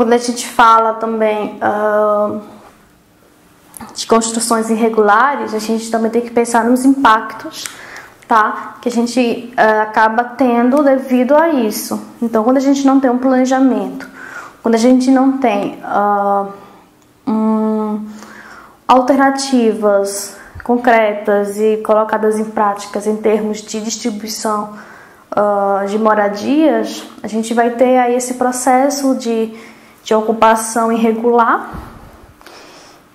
quando a gente fala também de construções irregulares, a gente também tem que pensar nos impactos, tá? Que a gente acaba tendo devido a isso. Então, quando a gente não tem um planejamento, quando a gente não tem alternativas concretas e colocadas em práticas em termos de distribuição de moradias, a gente vai ter aí esse processo de ocupação irregular.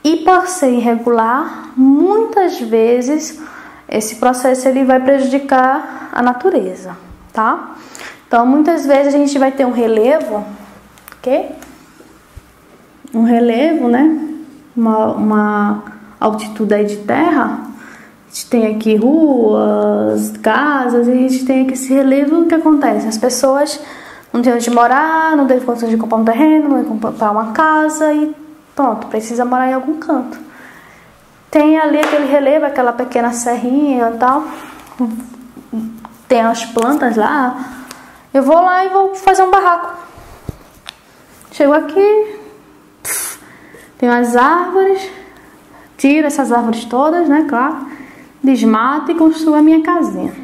E por ser irregular, muitas vezes esse processo ele vai prejudicar a natureza, tá? Então, muitas vezes a gente vai ter um relevo, ok? Um relevo, né? Uma altitude aí de terra. A gente tem aqui ruas, casas, e a gente tem aqui esse relevo. O que acontece? As pessoas não têm onde morar, não têm condições de comprar um terreno, não têm comprar uma casa e pronto, precisa morar em algum canto. Tem ali aquele relevo, aquela pequena serrinha e tal. Tem as plantas lá. Eu vou lá e vou fazer um barraco. Chego aqui, tem as árvores, tiro essas árvores todas, né, claro, desmato e construo a minha casinha.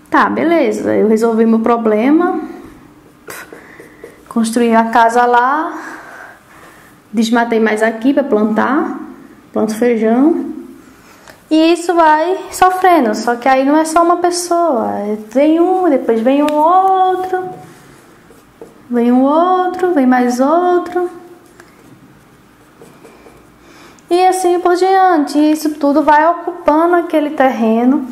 Tá, beleza, eu resolvi meu problema, construí a casa lá, desmatei mais aqui para plantar, planto feijão. E isso vai sofrendo, só que aí não é só uma pessoa, vem um, depois vem um outro, vem mais outro. E assim por diante, isso tudo vai ocupando aquele terreno,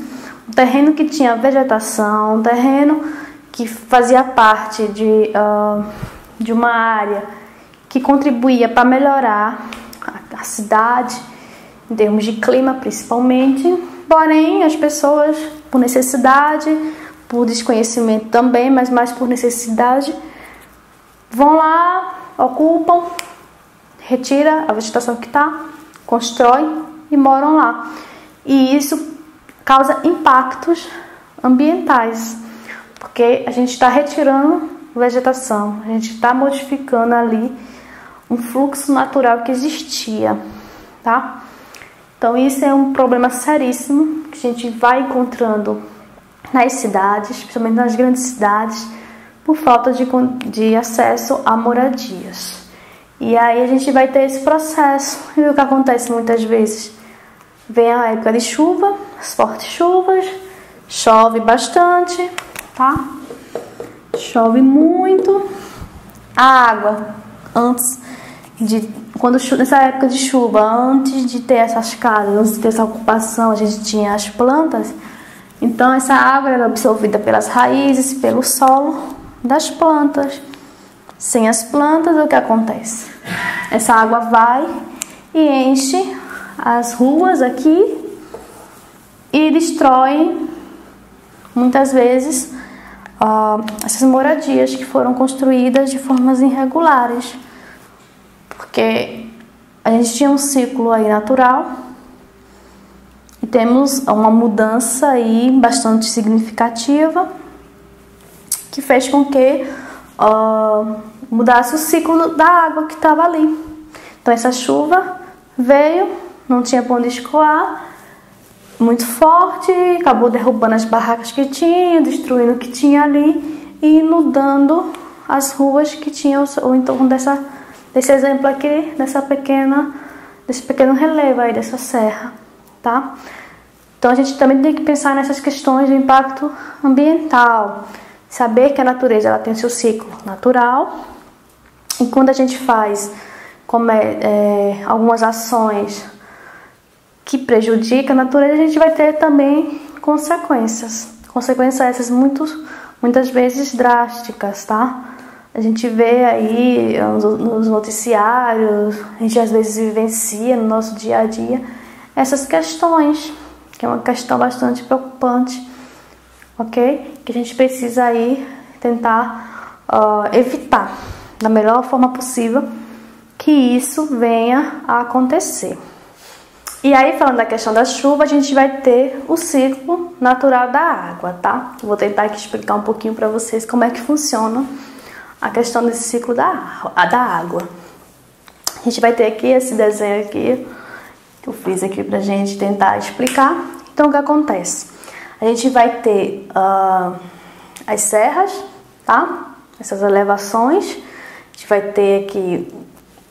um terreno que tinha vegetação, um terreno que fazia parte de uma área que contribuía para melhorar a cidade, em termos de clima principalmente, porém as pessoas, por necessidade, por desconhecimento também, mas mais por necessidade, vão lá, ocupam, retira a vegetação que está, constrói e moram lá. E isso causa impactos ambientais, porque a gente está retirando vegetação, a gente está modificando ali um fluxo natural que existia, tá? Então isso é um problema seríssimo que a gente vai encontrando nas cidades, principalmente nas grandes cidades, por falta de acesso a moradias. E aí a gente vai ter esse processo. E o que acontece muitas vezes? Vem a época de chuva, as fortes chuvas, chove bastante, tá? Chove muito. A água, nessa época de chuva, antes de ter essas casas, antes de ter essa ocupação, a gente tinha as plantas. Então essa água era absorvida pelas raízes, pelo solo das plantas. Sem as plantas, o que acontece? Essa água vai e enche as ruas aqui e destrói muitas vezes essas moradias que foram construídas de formas irregulares, porque a gente tinha um ciclo aí natural e temos uma mudança aí bastante significativa que fez com que mudasse o ciclo da água que estava ali. Então essa chuva veio, não tinha para onde escoar, muito forte, acabou derrubando as barracas que tinha, destruindo o que tinha ali e inundando as ruas que tinham o entorno desse exemplo aqui, desse pequeno relevo aí, dessa serra, tá? Então a gente também tem que pensar nessas questões de impacto ambiental, saber que a natureza ela tem o seu ciclo natural e quando a gente faz algumas ações que prejudicam a natureza, a gente vai ter também consequências essas muitas vezes drásticas, tá? A gente vê aí nos noticiários, a gente às vezes vivencia no nosso dia a dia essas questões, que é uma questão bastante preocupante, ok? Que a gente precisa aí tentar evitar da melhor forma possível que isso venha a acontecer. E aí, falando da questão da chuva, a gente vai ter o ciclo natural da água, tá? Vou tentar aqui explicar um pouquinho para vocês como é que funciona a questão desse ciclo da água. A gente vai ter aqui esse desenho aqui, que eu fiz aqui pra gente tentar explicar. Então, o que acontece? A gente vai ter as serras, tá? Essas elevações. A gente vai ter aqui,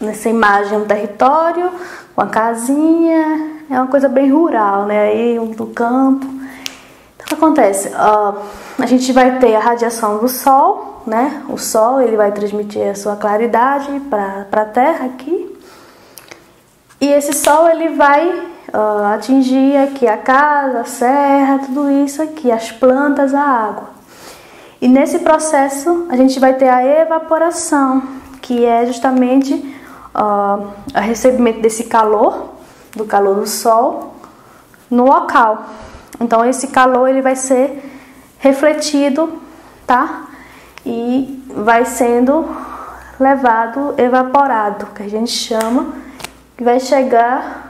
nessa imagem, um território, uma casinha. É uma coisa bem rural, né? Aí, do campo. Então, o que acontece? A gente vai ter a radiação do Sol, né? O Sol, ele vai transmitir a sua claridade para a Terra aqui. E esse Sol, ele vai atingir aqui a casa, a serra, tudo isso aqui, as plantas, a água. E nesse processo, a gente vai ter a evaporação, que é justamente o recebimento desse calor, do calor do Sol, no local. Então, esse calor, ele vai ser refletido, tá? E vai sendo levado, evaporado, que a gente chama, que vai chegar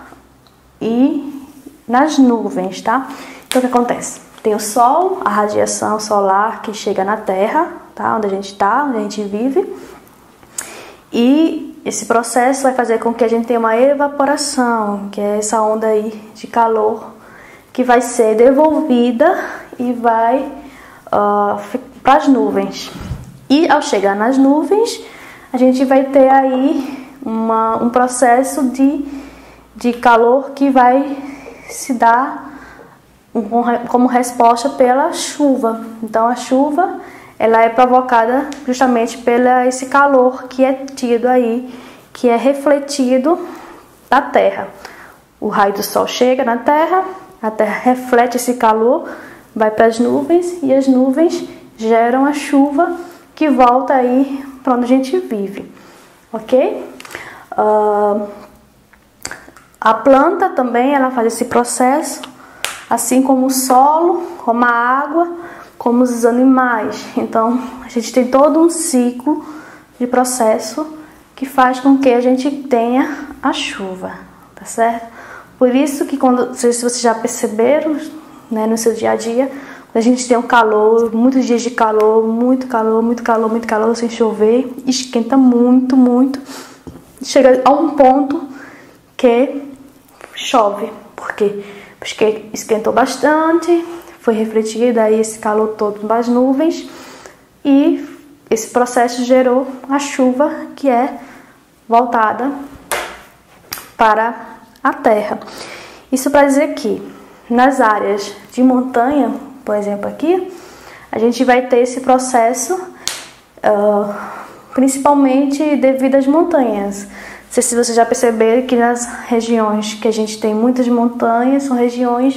nas nuvens, tá? Então, o que acontece? Tem o Sol, a radiação solar que chega na Terra, tá? Onde a gente tá, onde a gente vive. E esse processo vai fazer com que a gente tenha uma evaporação, que é essa onda aí de calor que vai ser devolvida e vai para as nuvens. E ao chegar nas nuvens, a gente vai ter aí um processo de calor que vai se dar como resposta pela chuva. Então, a chuva, ela é provocada justamente pelo esse calor que é tido aí, que é refletido da Terra. O raio do Sol chega na Terra, a Terra reflete esse calor, vai para as nuvens e as nuvens geram a chuva que volta aí para onde a gente vive, ok? A planta também, ela faz esse processo, assim como o solo, como a água, como os animais. Então, a gente tem todo um ciclo de processo que faz com que a gente tenha a chuva, tá certo? Por isso que quando, se vocês já perceberam, né, no seu dia a dia, quando a gente tem um calor, muitos dias de calor, muito calor, muito calor, muito calor, sem chover, esquenta muito, muito, chega a um ponto que chove. Por quê? Porque esquentou bastante, foi refletido aí esse calor todo nas nuvens e esse processo gerou a chuva que é voltada para a Terra. Isso para dizer que nas áreas de montanha, por exemplo aqui, a gente vai ter esse processo principalmente devido às montanhas. Não sei se vocês já perceberam que nas regiões que a gente tem muitas montanhas, são regiões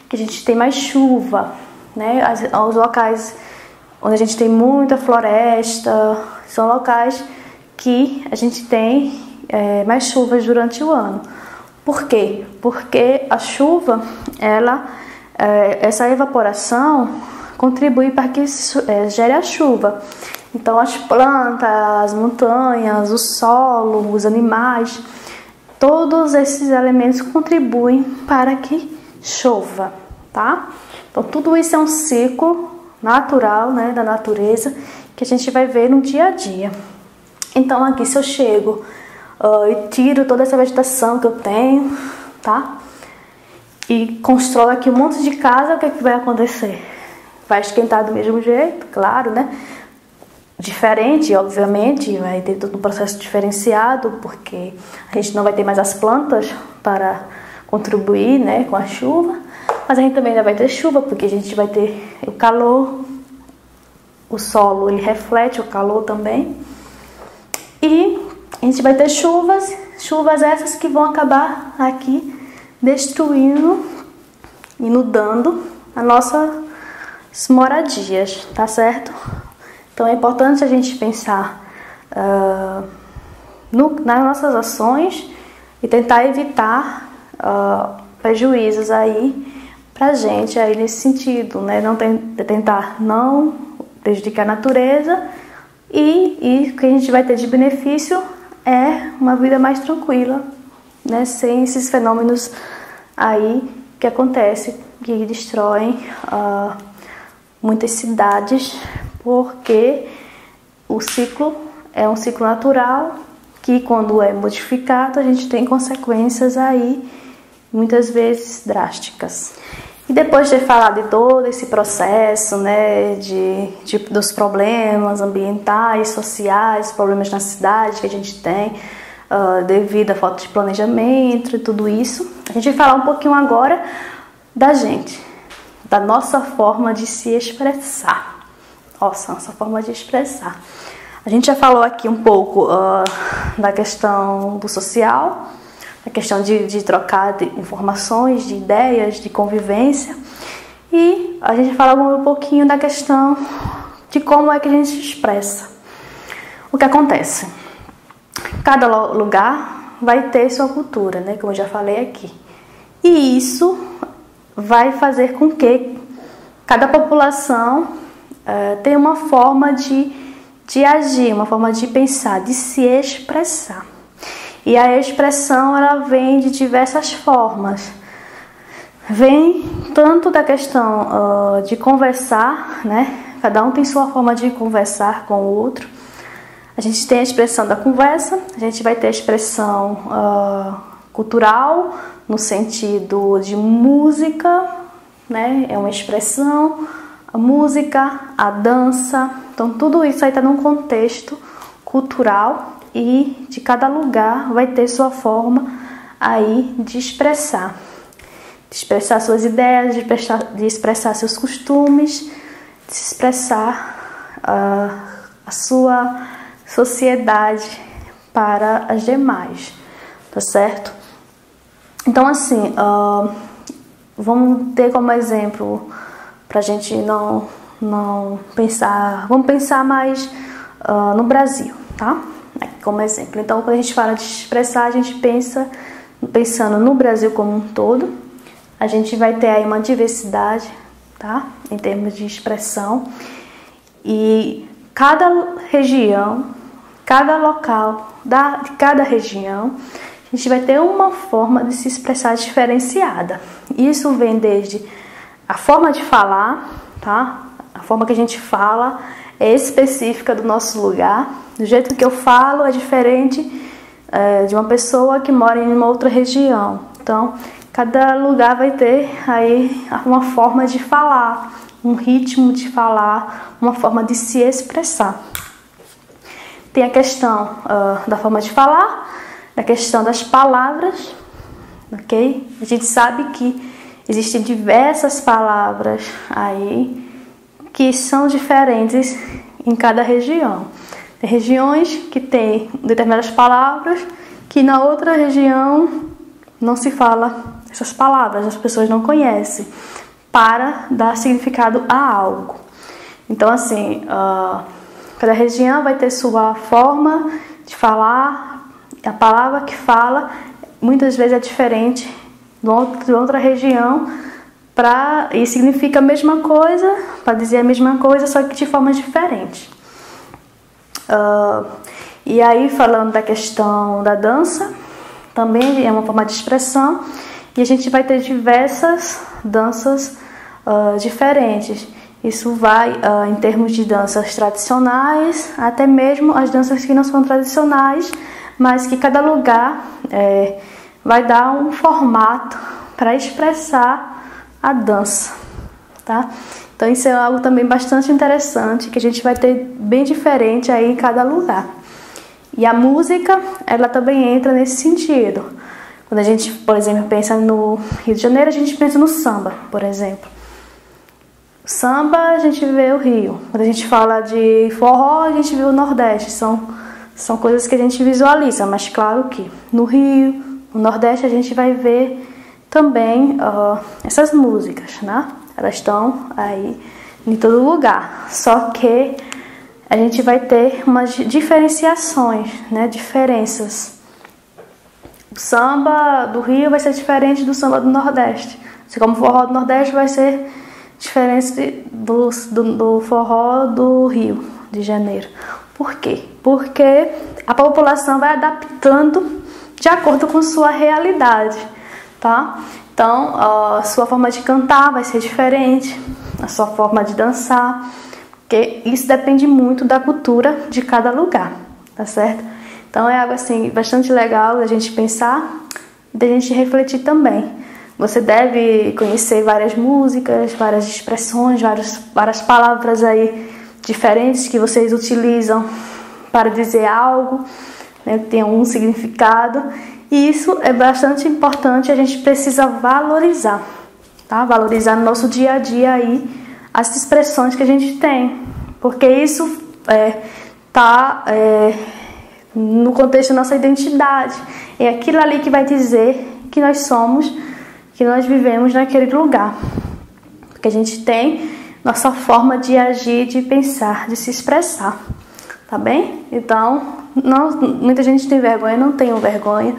que a gente tem mais chuva, né? Os locais onde a gente tem muita floresta, são locais que a gente tem mais chuvas durante o ano. Por quê? Porque a chuva, essa evaporação contribui para que gere a chuva. Então, as plantas, as montanhas, o solo, os animais, todos esses elementos contribuem para que chova, tá? Então, tudo isso é um ciclo natural, né, da natureza que a gente vai ver no dia a dia. Então, aqui, se eu chego e tiro toda essa vegetação que eu tenho, tá? E constrói aqui um monte de casa, o que é que vai acontecer? Vai esquentar do mesmo jeito, claro, né? Diferente, obviamente, vai ter todo um processo diferenciado, porque a gente não vai ter mais as plantas para contribuir, né, com a chuva, mas a gente também ainda vai ter chuva, porque a gente vai ter o calor, o solo, ele reflete o calor também, e a gente vai ter chuvas essas que vão acabar aqui destruindo, inundando as nossas moradias, tá certo? Então é importante a gente pensar nas nossas ações e tentar evitar prejuízos aí pra gente aí nesse sentido, né? Tentar não prejudicar a natureza e o que a gente vai ter de benefício é uma vida mais tranquila, né? Sem esses fenômenos aí que acontecem, que destroem muitas cidades, porque o ciclo é um ciclo natural que, quando é modificado, a gente tem consequências aí, muitas vezes drásticas. E depois de ter falado de todo esse processo, né, dos problemas ambientais, sociais, problemas na cidade que a gente tem, devido à falta de planejamento e tudo isso, a gente vai falar um pouquinho agora da gente, da nossa forma de se expressar. Nossa forma de expressar. A gente já falou aqui um pouco da questão do social, a questão de trocar de informações, de ideias, de convivência. E a gente fala um pouquinho da questão de como é que a gente se expressa. O que acontece? Cada lugar vai ter sua cultura, né? Como eu já falei aqui. E isso vai fazer com que cada população tenha uma forma de agir, uma forma de pensar, de se expressar. E a expressão, ela vem de diversas formas. Vem tanto da questão de conversar, né? Cada um tem sua forma de conversar com o outro. A gente tem a expressão da conversa, a gente vai ter a expressão cultural, no sentido de música, né? É uma expressão, a música, a dança. Então, tudo isso aí está num contexto cultural. E de cada lugar vai ter sua forma aí de expressar suas ideias, de expressar seus costumes, de expressar a sua sociedade para as demais, tá certo? Então, assim, vamos ter como exemplo, para a gente não pensar, vamos pensar mais no Brasil, tá? Como exemplo. Então, quando a gente fala de expressar, a gente pensando no Brasil como um todo, a gente vai ter aí uma diversidade, tá? Em termos de expressão. E cada região, cada local de cada região, a gente vai ter uma forma de se expressar diferenciada. Isso vem desde a forma de falar, tá? A forma que a gente fala é específica do nosso lugar. Do jeito que eu falo é diferente de uma pessoa que mora em uma outra região. Então, cada lugar vai ter aí uma forma de falar, um ritmo de falar, uma forma de se expressar. Tem a questão da forma de falar, da questão das palavras, ok? A gente sabe que existem diversas palavras aí que são diferentes em cada região. Tem regiões que têm determinadas palavras que na outra região não se fala essas palavras, as pessoas não conhecem, para dar significado a algo. Então, assim, cada região vai ter sua forma de falar, a palavra que fala muitas vezes é diferente de outra região, e significa a mesma coisa, para dizer a mesma coisa, só que de forma diferente. E aí, falando da questão da dança, também é uma forma de expressão, e a gente vai ter diversas danças diferentes. Isso vai em termos de danças tradicionais, até mesmo as danças que não são tradicionais, mas que cada lugar vai dar um formato para expressar a dança, tá? Então isso é algo também bastante interessante, que a gente vai ter bem diferente aí em cada lugar. E a música, ela também entra nesse sentido. Quando a gente, por exemplo, pensa no Rio de Janeiro, a gente pensa no samba, por exemplo. Samba, a gente vê o Rio. Quando a gente fala de forró, a gente vê o Nordeste. São coisas que a gente visualiza, mas claro que no Rio, no Nordeste, a gente vai ver também essas músicas, né? Elas estão aí em todo lugar. Só que a gente vai ter umas diferenciações, né? Diferenças. O samba do Rio vai ser diferente do samba do Nordeste. Assim como o forró do Nordeste vai ser diferente do forró do Rio de Janeiro. Por quê? Porque a população vai adaptando de acordo com sua realidade, tá? Então, a sua forma de cantar vai ser diferente, a sua forma de dançar, porque isso depende muito da cultura de cada lugar, tá certo? Então é algo assim bastante legal da gente pensar e da gente refletir também. Você deve conhecer várias músicas, várias expressões, várias palavras aí diferentes que vocês utilizam para dizer algo, né, que tem algum significado. E isso é bastante importante, a gente precisa valorizar, tá? Valorizar no nosso dia a dia aí as expressões que a gente tem, porque isso tá no contexto da nossa identidade. É aquilo ali que vai dizer que nós somos, que nós vivemos naquele lugar. Porque a gente tem nossa forma de agir, de pensar, de se expressar, tá bem? Então, muita gente tem vergonha, não tenham vergonha.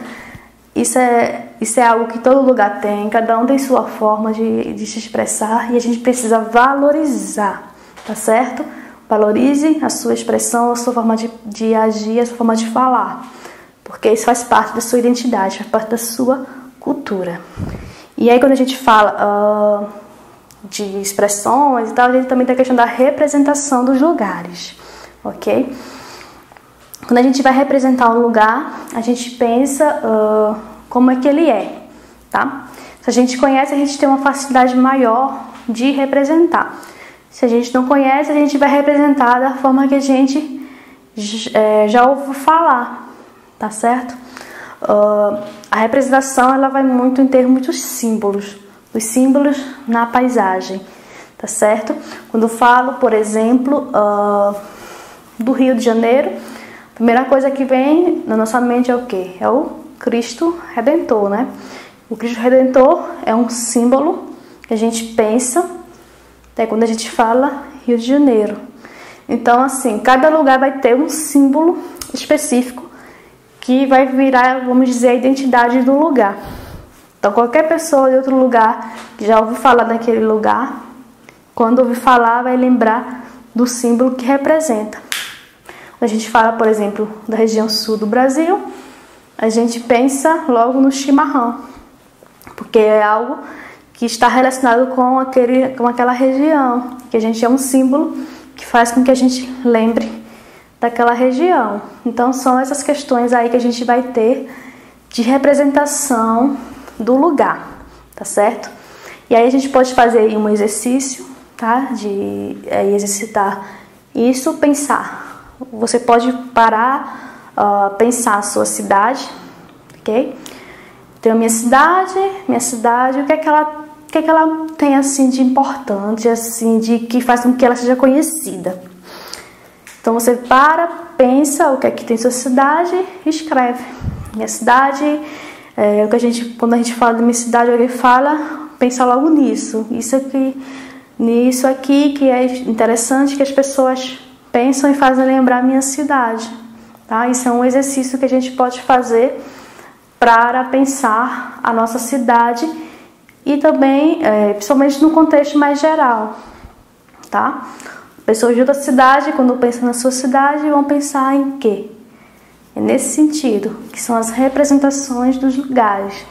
Isso é algo que todo lugar tem, cada um tem sua forma de se expressar e a gente precisa valorizar, tá certo? Valorize a sua expressão, a sua forma de agir, a sua forma de falar, porque isso faz parte da sua identidade, faz parte da sua cultura. E aí quando a gente fala de expressões e tal, a gente também tem a questão da representação dos lugares, ok? Quando a gente vai representar um lugar, a gente pensa como é que ele é, tá? Se a gente conhece, a gente tem uma facilidade maior de representar. Se a gente não conhece, a gente vai representar da forma que a gente já ouviu falar, tá certo? A representação, ela vai muito em termos dos símbolos na paisagem, tá certo? Quando eu falo, por exemplo, do Rio de Janeiro, a primeira coisa que vem na nossa mente é o quê? É o Cristo Redentor, né? O Cristo Redentor é um símbolo que a gente pensa até quando a gente fala Rio de Janeiro. Então, assim, cada lugar vai ter um símbolo específico que vai virar, vamos dizer, a identidade do lugar. Então, qualquer pessoa de outro lugar que já ouviu falar daquele lugar, quando ouvir falar, vai lembrar do símbolo que representa. Quando a gente fala, por exemplo, da região sul do Brasil, a gente pensa logo no chimarrão, porque é algo que está relacionado com aquela região, que a gente é um símbolo que faz com que a gente lembre daquela região. Então são essas questões aí que a gente vai ter de representação do lugar, tá certo? E aí a gente pode fazer aí um exercício, tá? De exercitar isso, pensar. Você pode parar, pensar a sua cidade, ok? Tem a minha cidade, o que é que ela tem assim de importante, assim, de que faz com que ela seja conhecida. Então você pensa o que é que tem sua cidade e escreve. Minha cidade, o que quando a gente fala da minha cidade, alguém fala, pensa logo nisso. Nisso aqui que é interessante, que as pessoas pensam e fazem lembrar a minha cidade, tá? Isso é um exercício que a gente pode fazer para pensar a nossa cidade e também, principalmente no contexto mais geral, tá? Pessoas de outra cidade, quando pensam na sua cidade, vão pensar em quê? É nesse sentido, que são as representações dos lugares.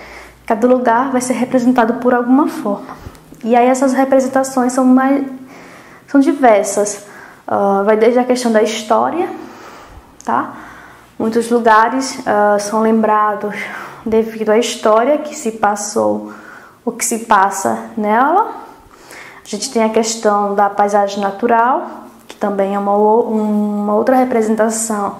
Cada lugar vai ser representado por alguma forma. E aí essas representações são diversas. Vai desde a questão da história, tá? Muitos lugares são lembrados devido à história que se passou, o que se passa nela. A gente tem a questão da paisagem natural, que também é uma outra representação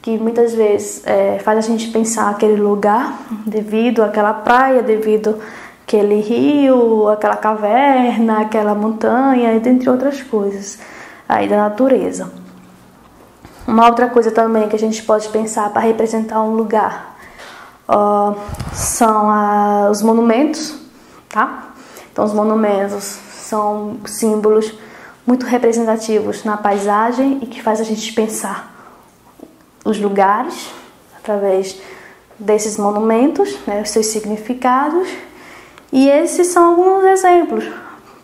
que muitas vezes faz a gente pensar aquele lugar devido àquela praia, devido àquele rio, aquela caverna, aquela montanha, e dentre outras coisas aí da natureza. Uma outra coisa também que a gente pode pensar para representar um lugar são os monumentos, tá? Então os monumentos são símbolos muito representativos na paisagem e que faz a gente pensar os lugares através desses monumentos, né, os seus significados. E esses são alguns exemplos.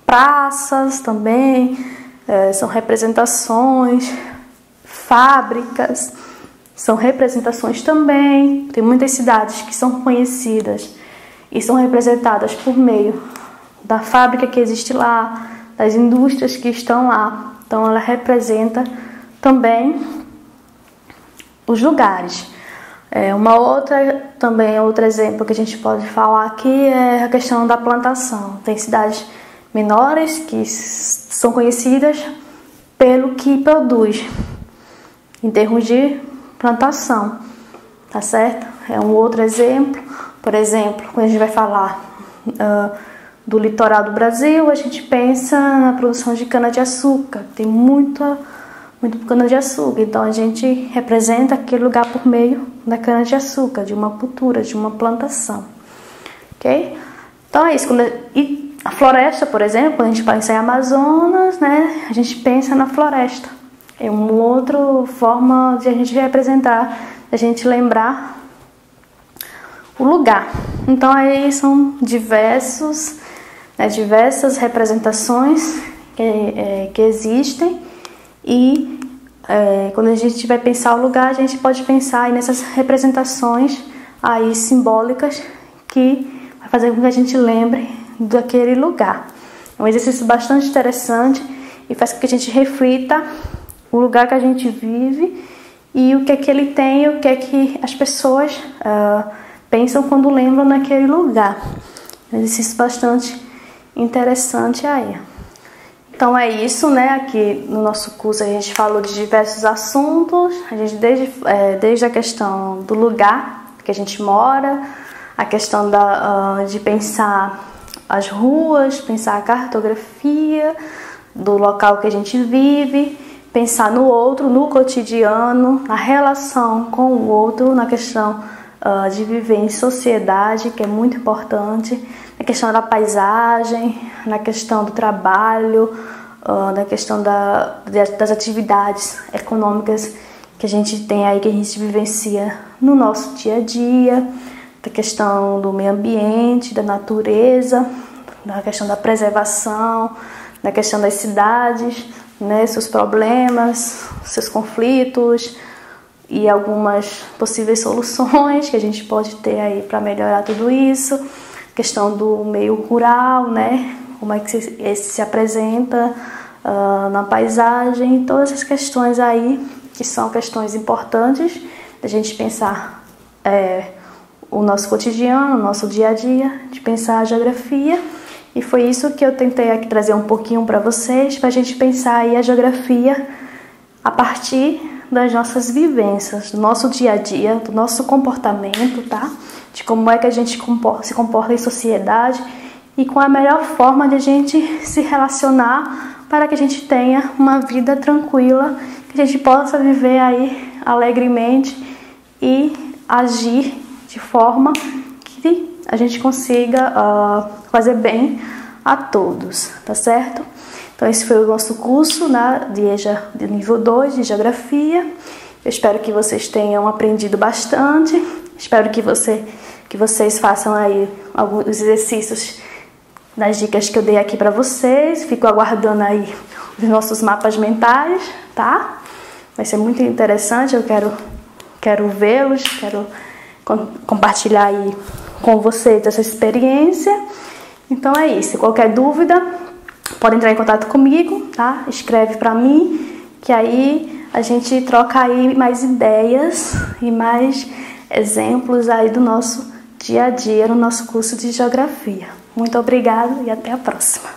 Praças também são representações, fábricas são representações também. Tem muitas cidades que são conhecidas e são representadas por meio da fábrica que existe lá, das indústrias que estão lá. Então ela representa também os lugares. Outro exemplo que a gente pode falar aqui é a questão da plantação. Tem cidades menores que são conhecidas pelo que produz em termos de plantação, tá certo? É um outro exemplo. Por exemplo, quando a gente vai falar do litoral do Brasil, a gente pensa na produção de cana-de-açúcar. Tem muito cana-de-açúcar, então a gente representa aquele lugar por meio da cana-de-açúcar, de uma cultura, de uma plantação, ok? Então é isso. E a floresta, por exemplo, quando a gente pensa em Amazonas, né, a gente pensa na floresta. É uma outra forma de a gente representar, a gente lembrar o lugar. Então aí são diversas representações que existem. E quando a gente vai pensar o lugar, a gente pode pensar aí nessas representações aí simbólicas que vai fazer com que a gente lembre daquele lugar. É um exercício bastante interessante e faz com que a gente reflita o lugar que a gente vive e o que é que ele tem, o que é que as pessoas pensam quando lembram naquele lugar. É um exercício bastante interessante aí. Então é isso, né? Aqui no nosso curso a gente falou de diversos assuntos, a gente desde a questão do lugar que a gente mora, a questão de pensar as ruas, pensar a cartografia do local que a gente vive, pensar no outro, no cotidiano, na relação com o outro, na questão de viver em sociedade, que é muito importante, na questão da paisagem, na questão do trabalho, na questão das atividades econômicas que a gente tem aí, que a gente vivencia no nosso dia a dia, da questão do meio ambiente, da natureza, da questão da preservação, da questão das cidades, né, seus problemas, seus conflitos e algumas possíveis soluções que a gente pode ter aí para melhorar tudo isso. Questão do meio rural, né? Como é que esse se apresenta na paisagem, todas essas questões aí que são questões importantes da gente pensar o nosso cotidiano, o nosso dia a dia, de pensar a geografia. E foi isso que eu tentei aqui trazer um pouquinho para vocês, para a gente pensar aí a geografia a partir das nossas vivências, do nosso dia a dia, do nosso comportamento, tá? De como é que a gente se comporta em sociedade e qual a melhor forma de a gente se relacionar para que a gente tenha uma vida tranquila, que a gente possa viver aí alegremente e agir de forma que a gente consiga fazer bem a todos, tá certo? Então esse foi o nosso curso, né, de nível 2 de Geografia. Eu espero que vocês tenham aprendido bastante. Espero que vocês façam aí alguns exercícios das dicas que eu dei aqui para vocês. Fico aguardando aí os nossos mapas mentais, tá? Vai ser muito interessante, eu quero vê-los, quero compartilhar aí com vocês essa experiência. Então é isso. Qualquer dúvida, pode entrar em contato comigo, tá? Escreve para mim, que aí a gente troca aí mais ideias e mais exemplos aí do nosso dia a dia no nosso curso de Geografia. Muito obrigada e até a próxima.